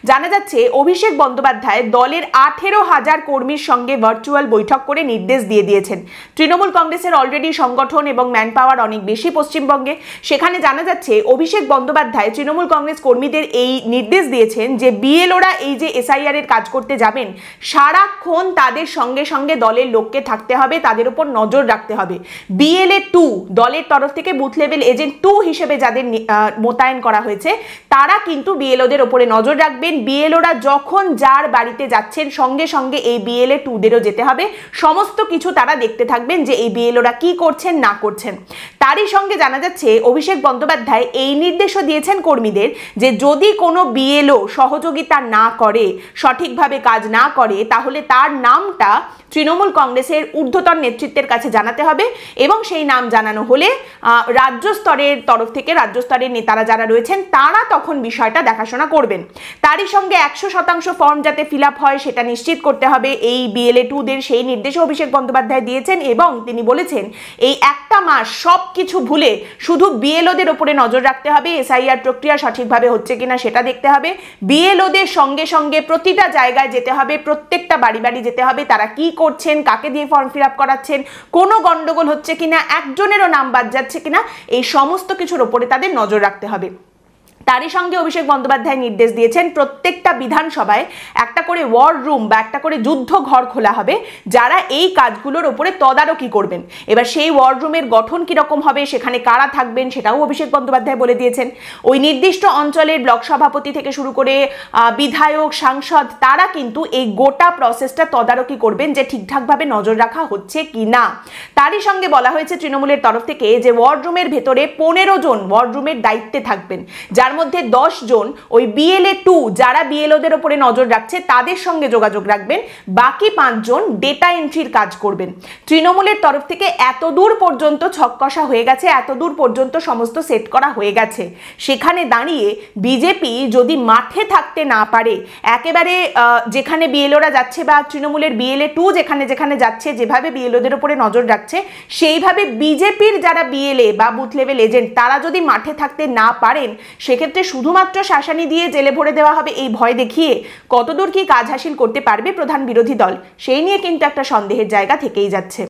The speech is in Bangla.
জানা যাচ্ছে অভিষেক বন্দ্যোপাধ্যায় দলের 18,000 কর্মীর সঙ্গে ভার্চুয়াল বৈঠক করে নির্দেশ দিয়ে দিয়েছেন। তৃণমূল কংগ্রেসের অলরেডি সংগঠন এবং ম্যান পাওয়ার অনেক বেশি পশ্চিমবঙ্গে। সেখানে জানা যাচ্ছে অভিষেক বন্দ্যোপাধ্যায় তৃণমূল কংগ্রেস কর্মীদের এই নির্দেশ দিয়েছেন যে বিএলওরা এই যে এসআইআর এর কাজ করতে যাবেন সারাক্ষণ তাদের সঙ্গে সঙ্গে দলের লোককে থাকতে হবে, তাদের উপর নজর রাখতে হবে। বিএলএ 2 দলের তরফ থেকে বুথ লেভেল এজেন্ট 2 হিসেবে যাদের মোতায়েন করা হয়েছে তারা কিন্তু বিএলওদের উপরে নজর রাখবেন। বিএলওরা যখন যার বাড়িতে যাচ্ছেন সঙ্গে সঙ্গে এই বিএলএ 2দেরও যেতে হবে, সমস্ত কিছু তারা দেখতে থাকবেন যে এই বিএলওরা কি করছেন না করছেন। তারই সঙ্গে জানা যাচ্ছে অভিষেক বন্দ্যোপাধ্যায় এই নির্দেশও দিয়েছেন কর্মীদের যে যদি কোনো বিএলও সহযোগিতা না করে, সঠিকভাবে কাজ না করে, তাহলে তার নামটা তৃণমূল কংগ্রেসের ঊর্ধ্বতন নেতৃত্বের কাছে জানাতে হবে এবং সেই নাম জানানো হলে রাজ্য স্তরের তরফ থেকে রাজ্য স্তরের নেতারা যারা রয়েছেন তারা তখন বিষয়টা দেখাশোনা করবেন। তারই সঙ্গে 100% ফর্ম যাতে ফিল আপ হয় সেটা নিশ্চিত করতে হবে এই বিএলএ 2দের, সেই নির্দেশও অভিষেক বন্দ্যোপাধ্যায় দিয়েছেন এবং তিনি বলেছেন এই একটা মাস সব কিছু ভুলে শুধু বিএলওদের ওপরে নজর রাখতে হবে, এসআইআর প্রক্রিয়া সঠিকভাবে হচ্ছে কিনা সেটা দেখতে হবে, বিএলওদের সঙ্গে সঙ্গে প্রতিটা জায়গায় যেতে হবে, প্রত্যেকটা বাড়ি বাড়ি যেতে হবে, তারা কি করছেন, কাকে দিয়ে ফর্ম ফিল আপ করাচ্ছেন, কোনো গন্ডগোল হচ্ছে কিনা, একজনেরও নাম বাদ যাচ্ছে কিনা, এই সমস্ত কিছুর ওপরে তাদের নজর রাখতে হবে। তারই সঙ্গে অভিষেক বন্দ্যোপাধ্যায় নির্দেশ দিয়েছেন প্রত্যেকটা বিধানসভায় একটা করে ওয়ার রুম বা একটা করে যুদ্ধ ঘর খোলা হবে যারা এই কাজগুলোর ওপরে তদারকি করবেন। এবার সেই ওয়ার রুমের গঠন কিরকম হবে, সেখানে কারা থাকবেন সেটাও অভিষেক বন্দ্যোপাধ্যায় বলে দিয়েছেন। ওই নির্দিষ্ট অঞ্চলের ব্লক সভাপতি থেকে শুরু করে বিধায়ক, সাংসদ তারা কিন্তু এই গোটা প্রসেসটা তদারকি করবেন যে ঠিকঠাকভাবে নজর রাখা হচ্ছে কি না। তারই সঙ্গে বলা হয়েছে তৃণমূলের তরফ থেকে যে ওয়ার রুমের ভেতরে 15 জন ওয়ার রুমের দায়িত্বে থাকবেন, যার মধ্যে 10 জন ওই বিএলএ 2 যারা বিএলওদের উপরে নজর রাখছে তাদের সঙ্গে যোগাযোগ রাখবেন, বাকি 5 জন ডেটা এন্ট্রির কাজ করবেন। তৃণমূলের তরফ থেকে এত দূর পর্যন্ত ছককষা হয়ে গেছে, এত দূর পর্যন্ত সমস্ত সেট করা হয়ে গেছে। সেখানে দাঁড়িয়ে বিজেপি যদি মাঠে থাকতে না পারে, একেবারে যেখানে বিএলওরা যাচ্ছে বা তৃণমূলের বিএলএ 2 যেখানে যেখানে যাচ্ছে, যেভাবে বিএলওদের উপরে নজর রাখছে সেইভাবে বিজেপির যারা বিএলএ বা বুথ লেভেল এজেন্ট তারা যদি মাঠে থাকতে না পারেন, সেক্ষেত্রে শুধুমাত্র শাসানি দিয়ে জেলে ভরে দেওয়া হবে এই ভয় দেখিয়ে কতদূর কি কাজ হাসিল করতে পারবে প্রধান বিরোধী দল, সেই নিয়ে কিন্তু একটা সন্দেহের জায়গা থেকেই যাচ্ছে।